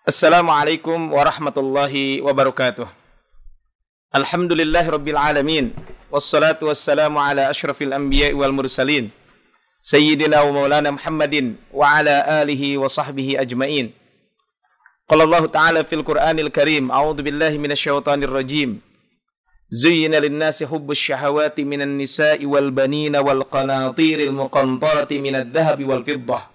Assalamualaikum warahmatullahi wabarakatuh. Alhamdulillahi rabbil alamin. Wassalatu wassalamu ala ashrafil anbiya'i wal mursalin Sayyidina wa maulana Muhammadin wa ala alihi wa sahbihi ajma'in. Qala Allah ta'ala fil Qur'anil Karim, a'udzu billahi minasy syaithanir rajim. Zuyyina lin-nasi hubbus syahawati minan nisa'i wal banina wal qanatiril muqantarati minadh dhahabi wal fiddah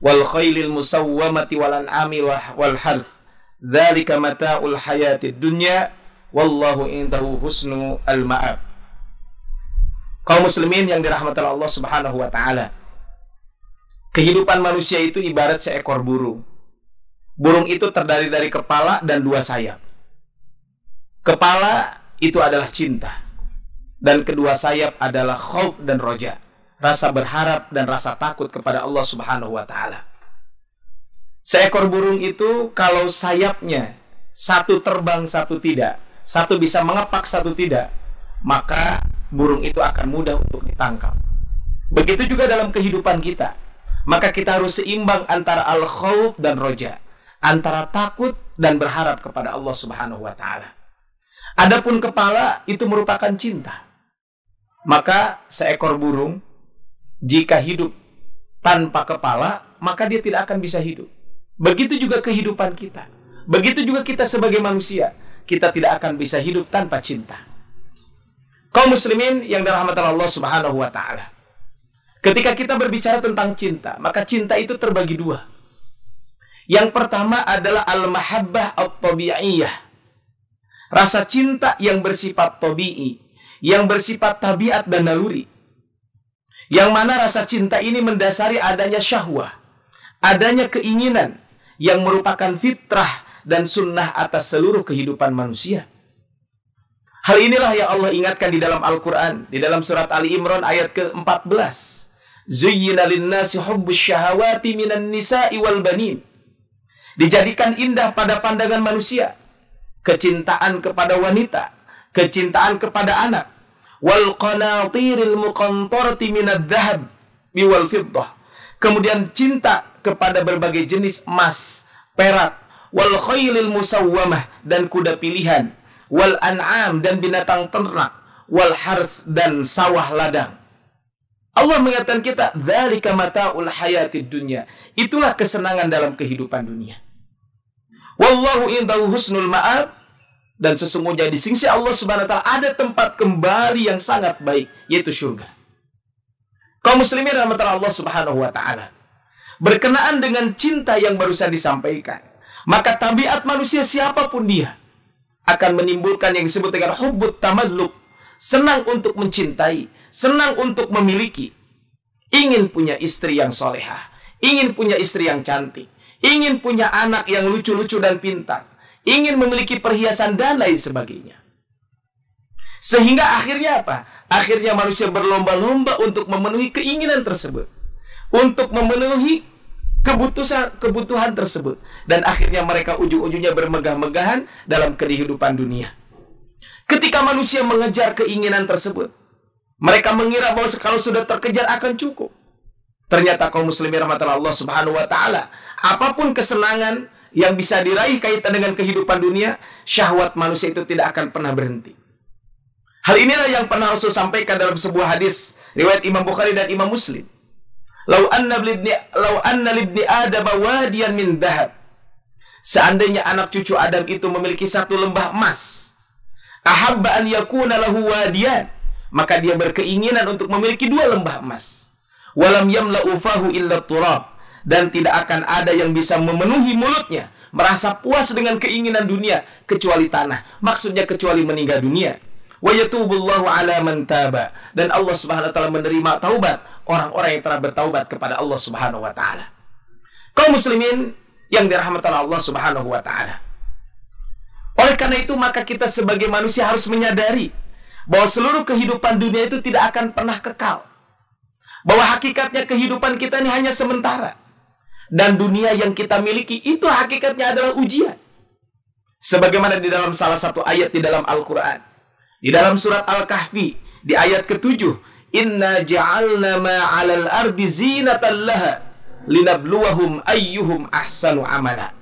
wal khailil musawwamati wal an'ami wal harth. Dzalika mata'ul hayatid dunya wallahu indahu husnul ma'ab. Kaum muslimin yang dirahmati Allah Subhanahu wa taala. Kehidupan manusia itu ibarat seekor burung. Burung itu terdiri dari kepala dan dua sayap. Kepala itu adalah cinta, dan kedua sayap adalah khauf dan roja, rasa berharap dan rasa takut kepada Allah Subhanahu wa taala. Seekor burung itu kalau sayapnya satu terbang satu tidak, satu bisa mengepak satu tidak, maka burung itu akan mudah untuk ditangkap. Begitu juga dalam kehidupan kita. Maka kita harus seimbang antara al-khauf dan roja, antara takut dan berharap kepada Allah Subhanahu wa taala. Adapun kepala itu merupakan cinta. Maka seekor burung jika hidup tanpa kepala, maka dia tidak akan bisa hidup. Begitu juga kehidupan kita. Begitu juga kita sebagai manusia. Kita tidak akan bisa hidup tanpa cinta. Kaum muslimin yang dirahmati Allah Subhanahu wa taala. Ketika kita berbicara tentang cinta, maka cinta itu terbagi dua. Yang pertama adalah al-mahabbah at-tabi'iyah. Rasa cinta yang bersifat tabi'i, yang bersifat tabiat dan naluri. Yang mana rasa cinta ini mendasari adanya syahwah, adanya keinginan yang merupakan fitrah dan sunnah atas seluruh kehidupan manusia. Hal inilah yang Allah ingatkan di dalam Al-Quran, di dalam surat Ali Imran ayat ke-14. Zuyyina lin-nasi hubbus syahawati minan nisa'i wal banin. Dijadikan indah pada pandangan manusia kecintaan kepada wanita, kecintaan kepada anak, wal qanatiril muqantarati minadh dhahab wal fiddah. Kemudian cinta kepada berbagai jenis emas, perak, wal khailil musawwamah dan kuda pilihan, wal an'am dan binatang ternak, wal hars dan sawah ladang. Allah mengatakan kita, dzalika mata'ul hayatid dunya. Itulah kesenangan dalam kehidupan dunia. Wallahu indahu husnul ma'ab, dan sesungguhnya di sisi Allah Subhanahu wa taala ada tempat kembali yang sangat baik, yaitu surga. Kaum muslimin rahmatullah Allah Subhanahu wa taala. Berkenaan dengan cinta yang barusan disampaikan, maka tabiat manusia siapapun dia akan menimbulkan yang disebut dengan hubbut tamalluk, senang untuk mencintai, senang untuk memiliki, ingin punya istri yang solehah, ingin punya istri yang cantik, ingin punya anak yang lucu-lucu dan pintar, ingin memiliki perhiasan dan lain sebagainya. Sehingga akhirnya apa? Akhirnya manusia berlomba-lomba untuk memenuhi keinginan tersebut, untuk memenuhi kebutuhan tersebut, dan akhirnya mereka ujung-ujungnya bermegah-megahan dalam kehidupan dunia. Ketika manusia mengejar keinginan tersebut, mereka mengira bahwa kalau sudah terkejar akan cukup. Ternyata kaum muslimin rahmatullah Allah Subhanahu wa taala, apapun kesenangan yang bisa diraih kaitan dengan kehidupan dunia, syahwat manusia itu tidak akan pernah berhenti. Hal inilah yang pernah Rasul sampaikan dalam sebuah hadis riwayat Imam Bukhari dan Imam Muslim. Lau anna libni Adam wadiyan min dhahab. Seandainya anak cucu Adam itu memiliki satu lembah emas, ahabba an yakuna lahu wadiyan, maka dia berkeinginan untuk memiliki dua lembah emas. Walam yamla'u fahu illa turab, dan tidak akan ada yang bisa memenuhi mulutnya, merasa puas dengan keinginan dunia kecuali tanah. Maksudnya kecuali meninggal dunia. Wa yatubullahu ala man taba, dan Allah Subhanahu wa taala menerima taubat orang-orang yang telah bertaubat kepada Allah Subhanahu wa taala. Kaum muslimin yang dirahmati Allah Subhanahu wa taala. Oleh karena itu maka kita sebagai manusia harus menyadari bahwa seluruh kehidupan dunia itu tidak akan pernah kekal. Bahwa hakikatnya kehidupan kita ini hanya sementara. Dan dunia yang kita miliki itu hakikatnya adalah ujian. Sebagaimana di dalam salah satu ayat di dalam Al-Quran, di dalam surat Al-Kahfi, di ayat ke-7, Inna ja'alna ma'alal ardi zinatan laha linabluwahum ayyuhum ahsanu amala.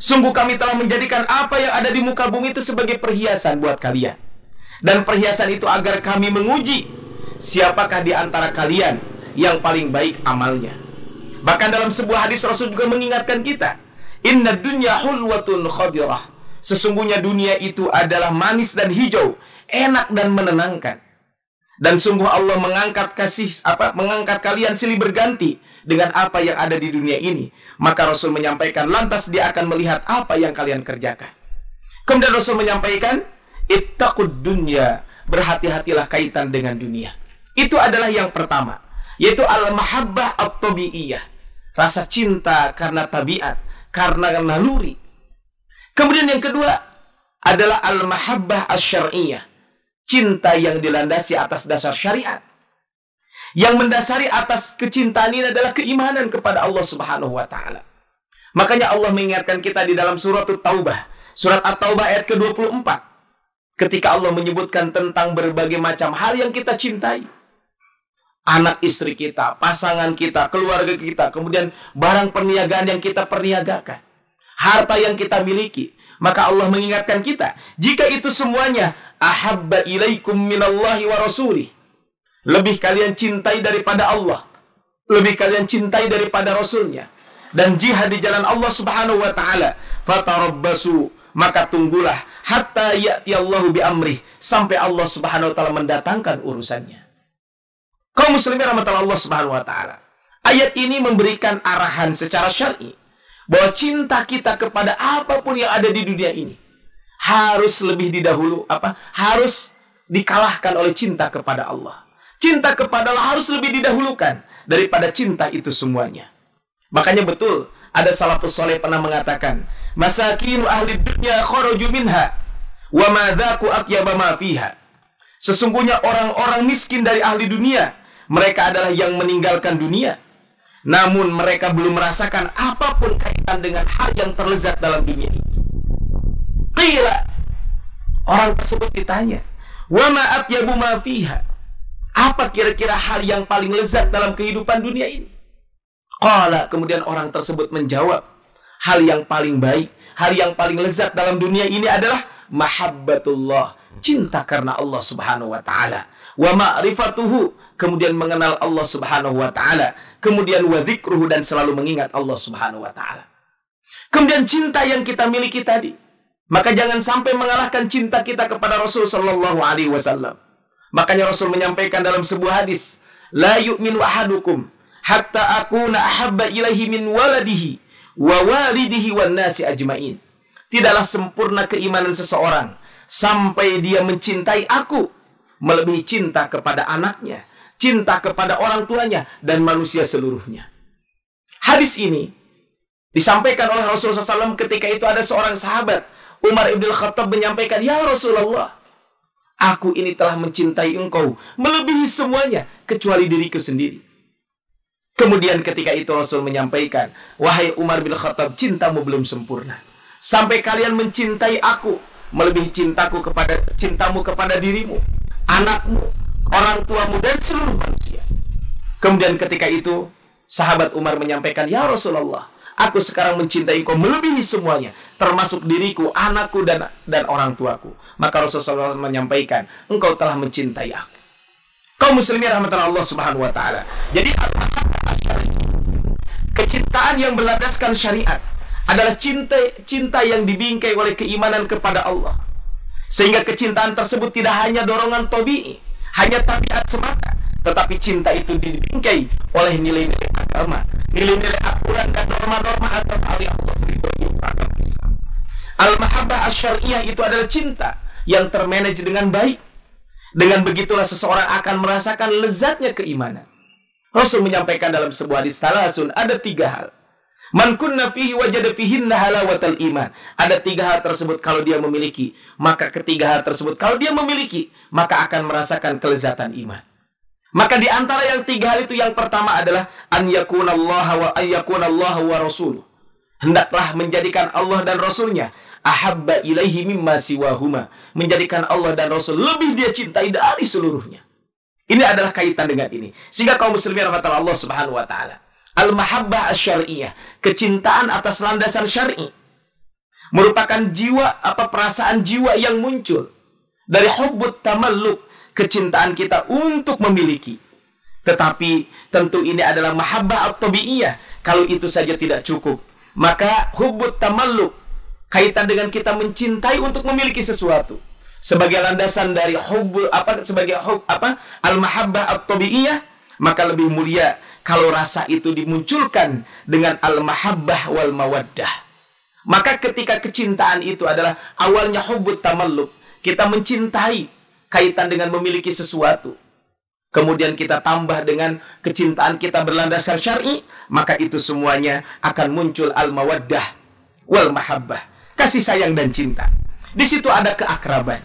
Sungguh kami telah menjadikan apa yang ada di muka bumi itu sebagai perhiasan buat kalian. Dan perhiasan itu agar kami menguji siapakah di antara kalian yang paling baik amalnya. Bahkan dalam sebuah hadis Rasul juga mengingatkan kita, inna dunya hulwatun khadirah. Sesungguhnya dunia itu adalah manis dan hijau, enak dan menenangkan. Dan sungguh Allah mengangkat kalian silih berganti dengan apa yang ada di dunia ini. Maka Rasul menyampaikan, lantas dia akan melihat apa yang kalian kerjakan. Kemudian Rasul menyampaikan, ittaqud dunya, berhati-hatilah kaitan dengan dunia. Itu adalah yang pertama, yaitu al-mahabbah at-tabi'iyah, rasa cinta karena tabiat, karena naluri. Kemudian yang kedua adalah al-mahabbah asy-syar'iyyah, cinta yang dilandasi atas dasar syariat. Yang mendasari atas kecintaan ini adalah keimanan kepada Allah Subhanahu wa taala. Makanya Allah mengingatkan kita di dalam surat At-Taubah, surat At-Taubah ayat ke-24. Ketika Allah menyebutkan tentang berbagai macam hal yang kita cintai. Anak istri kita, pasangan kita, keluarga kita, kemudian barang perniagaan yang kita perniagakan, harta yang kita miliki. Maka Allah mengingatkan kita, jika itu semuanya ahabba ilaikum minallahi wa rasulih, lebih kalian cintai daripada Allah, lebih kalian cintai daripada Rasulnya, dan jihad di jalan Allah Subhanahu wa taala, fatarabbasu, maka tunggulah hatta ya'tiyallahu bi amrih, sampai Allah Subhanahu wa taala mendatangkan urusannya. Kaum muslimin rahmatullah Allah Subhanahu wa taala, ayat ini memberikan arahan secara syar'i bahwa cinta kita kepada apapun yang ada di dunia ini harus lebih harus dikalahkan oleh cinta kepada Allah. Cinta kepada Allah harus lebih didahulukan daripada cinta itu semuanya. Makanya betul ada salafus saleh pernah mengatakan, masakinu ahli dunya kharaju minha wa ma dzaku atyaba ma fiha. Sesungguhnya orang-orang miskin dari ahli dunia, mereka adalah yang meninggalkan dunia, namun mereka belum merasakan apapun kaitan dengan hal yang terlezat dalam dunia ini. Qila, orang tersebut ditanya, wa ma atyabu ma fiha, apa kira-kira hal yang paling lezat dalam kehidupan dunia ini? Qala, kemudian orang tersebut menjawab, hal yang paling baik, hal yang paling lezat dalam dunia ini adalah mahabbatullah, cinta karena Allah Subhanahu wa taala, wa ma'rifatuhu, kemudian mengenal Allah Subhanahu wa taala, kemudian wa dzikruhu, dan selalu mengingat Allah Subhanahu wa taala. Kemudian cinta yang kita miliki tadi, maka jangan sampai mengalahkan cinta kita kepada Rasul sallallahu alaihi wasallam. Makanya Rasul menyampaikan dalam sebuah hadis, la yu'minu ahadukum hatta akuna ahabba ilaihi min waladihi wa walidihi wan nasi ajmain. Tidaklah sempurna keimanan seseorang sampai dia mencintai aku melebihi cinta kepada anaknya, cinta kepada orang tuanya, dan manusia seluruhnya. Hadis ini disampaikan oleh Rasulullah SAW ketika itu ada seorang sahabat, Umar ibn Khattab, menyampaikan, ya Rasulullah, aku ini telah mencintai engkau melebihi semuanya kecuali diriku sendiri. Kemudian ketika itu Rasul menyampaikan, wahai Umar bin Khattab, cintamu belum sempurna sampai kalian mencintai aku melebihi cintamu kepada dirimu, anakmu, orang tuamu, dan seluruh manusia. Kemudian ketika itu sahabat Umar menyampaikan, ya Rasulullah, aku sekarang mencintai engkau melebihi semuanya, termasuk diriku, anakku, dan orang tuaku. Maka Rasulullah SAW menyampaikan, engkau telah mencintai aku. Kaum muslimin rahmatan Allah Subhanahu wa taala. Jadi kecintaan yang berlandaskan syariat adalah cinta yang dibingkai oleh keimanan kepada Allah. Sehingga kecintaan tersebut tidak hanya dorongan tabi'i, hanya tabiat semata, tetapi cinta itu dibingkai oleh nilai-nilai agama, nilai-nilai aturan dan norma-norma agama Allah beri agama Islam. Al-mahabbah asy-syar'iyyah itu adalah cinta yang termanage dengan baik. Dengan begitulah seseorang akan merasakan lezatnya keimanan. Rasul menyampaikan dalam sebuah hadis, salasun, ada 3 hal. Man kunna fihi wajada fihinna halawatal iman. Ada 3 hal tersebut kalau dia memiliki, maka ketiga hal tersebut kalau dia memiliki, maka akan merasakan kelezatan iman. Maka di antara yang 3 hal itu, yang pertama adalah an yakunallaha wa rasuluh. Hendaklah menjadikan Allah dan Rasulnya ahabba ilaihi mimma siwahuma, menjadikan Allah dan Rasul lebih dia cintai dari seluruhnya. Ini adalah kaitan dengan ini. Sehingga kaum muslimin rahmatullah Allah Subhanahu wa taala, al-mahabbah asy-syar'iyyah, kecintaan atas landasan syar'i, merupakan perasaan jiwa yang muncul dari hubbut tamalluk, kecintaan kita untuk memiliki. Tetapi tentu ini adalah mahabbah at-tabi'iyah. Kalau itu saja tidak cukup, maka hubbut tamalluk, kaitan dengan kita mencintai untuk memiliki sesuatu, sebagai landasan dari al-mahabbah at-tabi'iyah, maka lebih mulia kalau rasa itu dimunculkan dengan al-mahabbah wal mawaddah. Maka ketika kecintaan itu adalah awalnya hubbut tamalluk, kita mencintai kaitan dengan memiliki sesuatu, kemudian kita tambah dengan kecintaan kita berlandaskan syar'i, maka itu semuanya akan muncul al-mawaddah wal mahabbah, kasih sayang dan cinta. Di situ ada keakraban,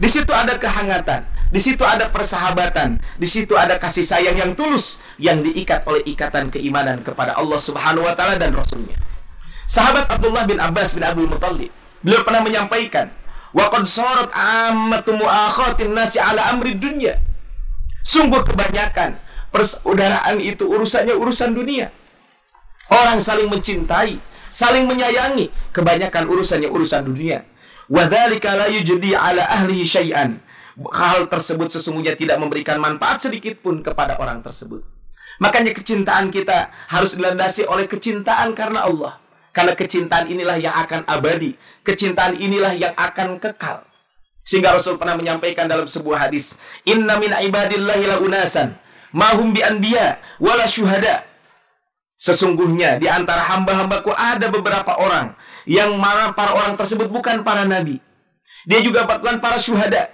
di situ ada kehangatan, di situ ada persahabatan, di situ ada kasih sayang yang tulus yang diikat oleh ikatan keimanan kepada Allah Subhanahu wa taala dan Rasulnya. Sahabat Abdullah bin Abbas bin Abdul Muttalib, beliau pernah menyampaikan, wa qad sarat ammatu muakhatin nasi ala amri dunya. Sungguh kebanyakan persaudaraan itu urusannya urusan dunia. Orang saling mencintai, saling menyayangi, kebanyakan urusannya urusan dunia. Wa dzalika la yujdi ala ahlihi syai'an. Hal tersebut sesungguhnya tidak memberikan manfaat sedikit pun kepada orang tersebut. Makanya kecintaan kita harus dilandasi oleh kecintaan karena Allah. Karena kecintaan inilah yang akan abadi, kecintaan inilah yang akan kekal. Sehingga Rasul pernah menyampaikan dalam sebuah hadis, inna min ibadillahi la unasan ma hum bi anbiya wala syuhada. Sesungguhnya di antara hamba-hambaku ada beberapa orang yang mana para orang tersebut bukan para nabi. Dia juga bukan para syuhada.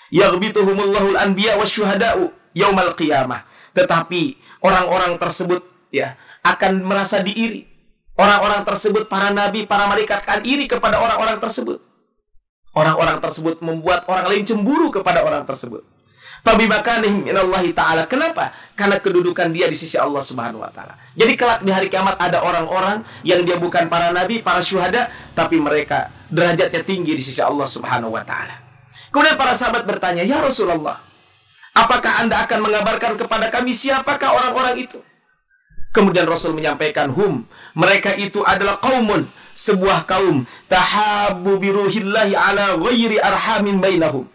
Yaghbituhumullahu al-anbiya wasyuhada'u yaumal qiyamah. Tetapi orang-orang tersebut akan merasa diiri. Orang-orang tersebut, para nabi, para malaikat akan iri kepada orang-orang tersebut. Orang-orang tersebut membuat orang lain cemburu kepada orang tersebut. Fabimakanihim minallahi ta'ala. Kenapa? Karena kedudukan dia di sisi Allah Subhanahu wa ta'ala. Jadi kelak di hari kiamat ada orang-orang yang dia bukan para nabi, para syuhada, tapi mereka derajatnya tinggi di sisi Allah Subhanahu wa ta'ala. Kemudian para sahabat bertanya, ya Rasulullah, apakah Anda akan mengabarkan kepada kami siapakah orang-orang itu? Kemudian Rasul menyampaikan, mereka itu adalah qaumun, sebuah kaum, tahabbu biruhillahi ala ghairi arhamin bainahum.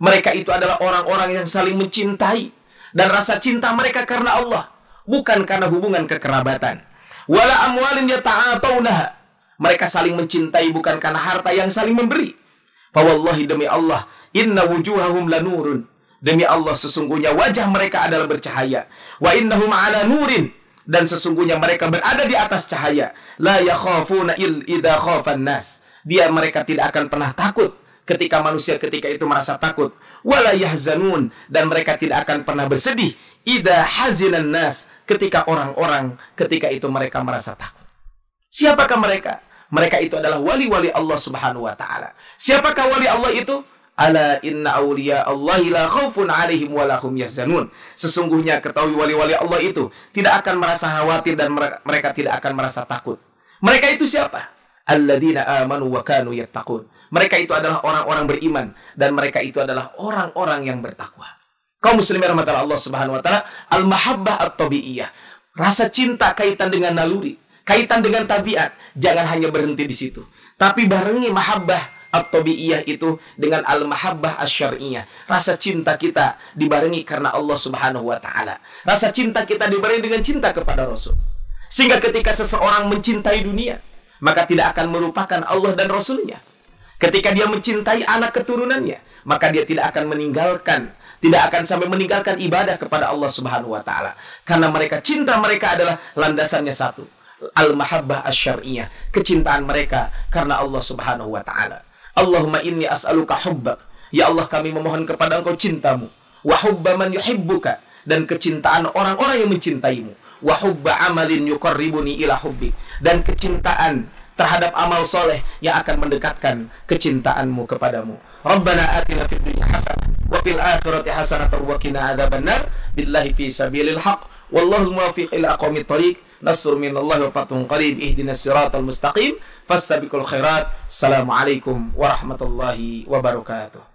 Mereka itu adalah orang-orang yang saling mencintai, dan rasa cinta mereka karena Allah, bukan karena hubungan kekerabatan. Wala amwalin yata'atawnaha. Mereka saling mencintai bukan karena harta yang saling memberi. Fa wallahi, demi Allah, inna wujuhahum lanurun. Demi Allah, sesungguhnya wajah mereka adalah bercahaya. Wa innahum ala nurin. Dan sesungguhnya mereka berada di atas cahaya. La yakhafuna idza khafan nas. Mereka tidak akan pernah takut ketika manusia ketika itu merasa takut. Wala yahzanun. Dan mereka tidak akan pernah bersedih idza hazinan nas. Ketika orang-orang ketika itu mereka merasa takut. Siapakah mereka? Mereka itu adalah wali-wali Allah Subhanahu wa ta'ala. Siapakah wali Allah itu? Ala inna awliya Allahi la khawfun alaihim wa lahum yahzanun. Sesungguhnya ketahui wali-wali Allah itu tidak akan merasa khawatir dan mereka tidak akan merasa takut. Mereka itu siapa? Alladzina amanu wa kanu yattaqun. Mereka itu adalah orang-orang beriman dan mereka itu adalah orang-orang yang bertakwa. Kaum muslimin rahmatullah Allah Subhanahu wa ta'ala, al-mahabbah at-tabi'iyah. Rasa cinta kaitan dengan naluri, kaitan dengan tabiat, jangan hanya berhenti di situ. Tapi barengi mahabbah at-tabi'iyah itu dengan al-mahabbah asy-syar'iyyah. Rasa cinta kita dibarengi karena Allah Subhanahu wa ta'ala. Rasa cinta kita dibarengi dengan cinta kepada Rasul. Sehingga ketika seseorang mencintai dunia, maka tidak akan melupakan Allah dan Rasulnya. Ketika dia mencintai anak keturunannya, maka dia tidak akan sampai meninggalkan ibadah kepada Allah Subhanahu wa ta'ala. Karena cinta mereka adalah landasannya satu, al-mahabbah asy-syar'iyyah. Kecintaan mereka karena Allah Subhanahu wa ta'ala. Allahumma inni as'aluka hubbak. Ya Allah, kami memohon kepada Engkau cintamu. Wa hubba man yuhibbuka. Dan kecintaan orang-orang yang mencintaimu. Wa hubba amalin yuqarribuni ila hubbik. Dan kecintaan terhadap amal soleh yang akan mendekatkan kecintaanmu kepadamu. Rabbana atina fid dunya hasanah wa fil akhirati hasanah wa qina adzabannar. Billahi fi sabilil haq. Wallahul muwaffiq ila aqwamit thoriq. Nasr minallahi wa fathun qarib. Ihdinas siratal mustaqim. Fastabiqul khairat. Assalamualaikum warahmatullahi wabarakatuh.